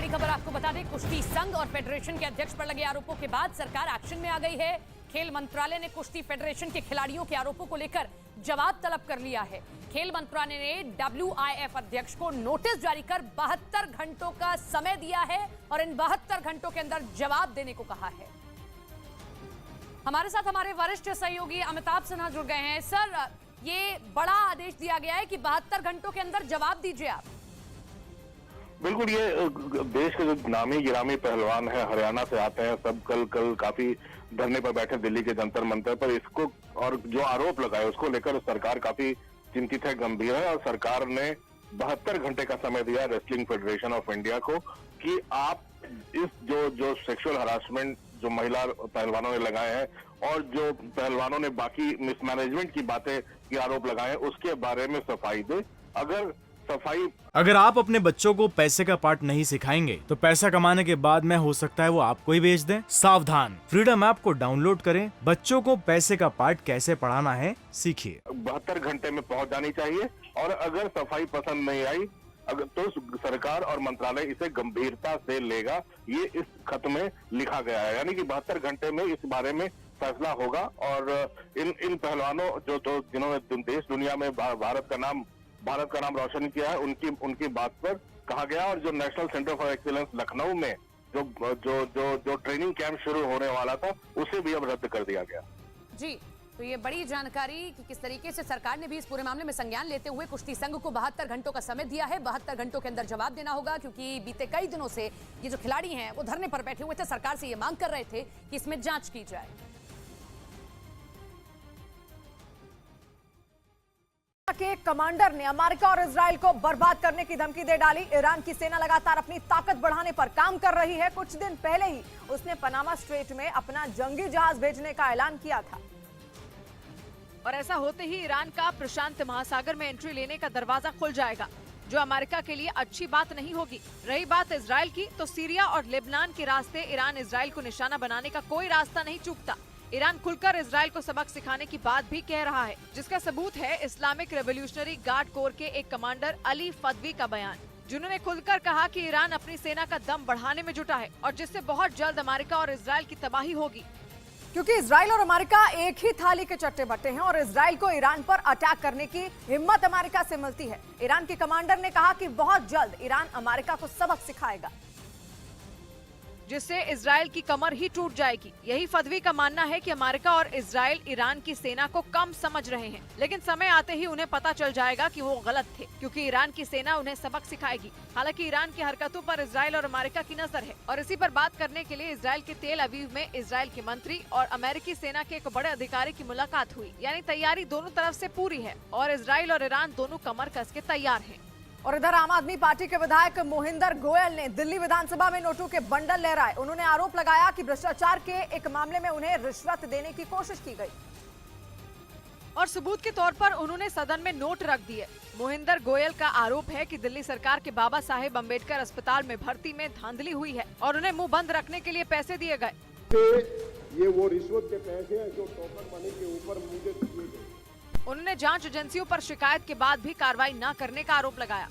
बड़ी खबर आपको बता दें, कुश्ती संघ और फेडरेशन के अध्यक्ष पर लगे आरोपों के बाद सरकार एक्शन में आ गई है। खेल मंत्रालय ने कुश्ती फेडरेशन के खिलाड़ियों के आरोपों को लेकर जवाब तलब कर लिया है। खेल मंत्रालय ने WIF अध्यक्ष को नोटिस जारी कर 72 घंटों का समय दिया है और इन 72 घंटों के अंदर जवाब देने को कहा है। हमारे साथ हमारे वरिष्ठ सहयोगी अमिताभ सिन्हा जुड़ गए हैं। सर, ये बड़ा आदेश दिया गया है कि 72 घंटों के अंदर जवाब दीजिए आप। बिल्कुल, ये देश के जो नामी गिरामी पहलवान है, हरियाणा से आते हैं, सब कल काफी धरने पर बैठे दिल्ली के जंतर मंतर पर। इसको और जो आरोप लगाए उसको लेकर सरकार काफी चिंतित है, गंभीर है और सरकार ने 72 घंटे का समय दिया रेसलिंग फेडरेशन ऑफ इंडिया को कि आप इस जो सेक्सुअल हरासमेंट जो महिला पहलवानों ने लगाए हैं और जो पहलवानों ने बाकी मिसमैनेजमेंट की बातें की आरोप लगाए हैं उसके बारे में सफाई दे। अगर आप अपने बच्चों को पैसे का पार्ट नहीं सिखाएंगे तो पैसा कमाने के बाद में हो सकता है वो आपको ही बेच दें। सावधान, फ्रीडम ऐप को डाउनलोड करें, बच्चों को पैसे का पार्ट कैसे पढ़ाना है सीखिए। 72 घंटे में पहुंच जानी चाहिए और अगर सफाई पसंद नहीं आई तो सरकार और मंत्रालय इसे गंभीरता से लेगा। ये इस खत में लिखा गया है, यानी कि 72 घंटे में इस बारे में फैसला होगा और इन पहलवानों जो जिन्होंने देश दुनिया में भारत का नाम रोशन किया है उनकी बात पर कहा गया। और जो national centre for excellence Lucknow में जो ट्रेनिंग कैंप शुरू होने वाला था उसे भी अब रद्द कर दिया गया। जी, तो ये बड़ी जानकारी कि किस तरीके से सरकार ने भी इस पूरे मामले में संज्ञान लेते हुए कुश्ती संघ को 72 घंटों का समय दिया है। 72 घंटों के अंदर जवाब देना होगा, क्योंकि बीते कई दिनों से ये जो खिलाड़ी हैं वो धरने पर बैठे हुए थे, सरकार से ये मांग कर रहे थे कि इसमें जांच की जाए। के कमांडर ने अमेरिका और इजराइल को बर्बाद करने की धमकी दे डाली। ईरान की सेना लगातार अपनी ताकत बढ़ाने पर काम कर रही है। कुछ दिन पहले ही उसने पनामा स्ट्रेट में अपना जंगी जहाज भेजने का ऐलान किया था और ऐसा होते ही ईरान का प्रशांत महासागर में एंट्री लेने का दरवाजा खुल जाएगा, जो अमेरिका के लिए अच्छी बात नहीं होगी। रही बात इजराइल की, तो सीरिया और लेबनान के रास्ते ईरान इजराइल को निशाना बनाने का कोई रास्ता नहीं चूकता। ईरान खुलकर इजराइल को सबक सिखाने की बात भी कह रहा है, जिसका सबूत है इस्लामिक रेवोल्यूशनरी गार्ड कोर के एक कमांडर अली फदवी का बयान, जिन्होंने खुलकर कहा कि ईरान अपनी सेना का दम बढ़ाने में जुटा है और जिससे बहुत जल्द अमेरिका और इजराइल की तबाही होगी। क्योंकि इजराइल और अमेरिका एक ही थाली के चट्टे बट्टे हैं और इजराइल को ईरान पर अटैक करने की हिम्मत अमेरिका से मिलती है। ईरान के कमांडर ने कहा कि बहुत जल्द ईरान अमेरिका को सबक सिखाएगा, जिससे इजराइल की कमर ही टूट जाएगी। यही फदवी का मानना है कि अमेरिका और इजराइल ईरान की सेना को कम समझ रहे हैं, लेकिन समय आते ही उन्हें पता चल जाएगा कि वो गलत थे, क्योंकि ईरान की सेना उन्हें सबक सिखाएगी। हालांकि ईरान की हरकतों पर इजराइल और अमेरिका की नजर है और इसी पर बात करने के लिए इजराइल के तेल अवीव में इजराइल के मंत्री और अमेरिकी सेना के एक बड़े अधिकारी की मुलाकात हुई। यानी तैयारी दोनों तरफ से पूरी है और इजराइल और ईरान दोनों कमर कस के तैयार हैं। और इधर आम आदमी पार्टी के विधायक मोहिंदर गोयल ने दिल्ली विधानसभा में नोटों के बंडल लहराए। उन्होंने आरोप लगाया कि भ्रष्टाचार के एक मामले में उन्हें रिश्वत देने की कोशिश की गई और सबूत के तौर पर उन्होंने सदन में नोट रख दिए। मोहिंदर गोयल का आरोप है कि दिल्ली सरकार के बाबा साहेब अम्बेडकर अस्पताल में भर्ती में धांधली हुई है और उन्हें मुंह बंद रखने के लिए पैसे दिए गए। ये वो रिश्वत के पैसे हैं जो टोकन मनी के ऊपर मुझे दिए गए। उन्होंने जांच एजेंसियों पर शिकायत के बाद भी कार्रवाई न करने का आरोप लगाया।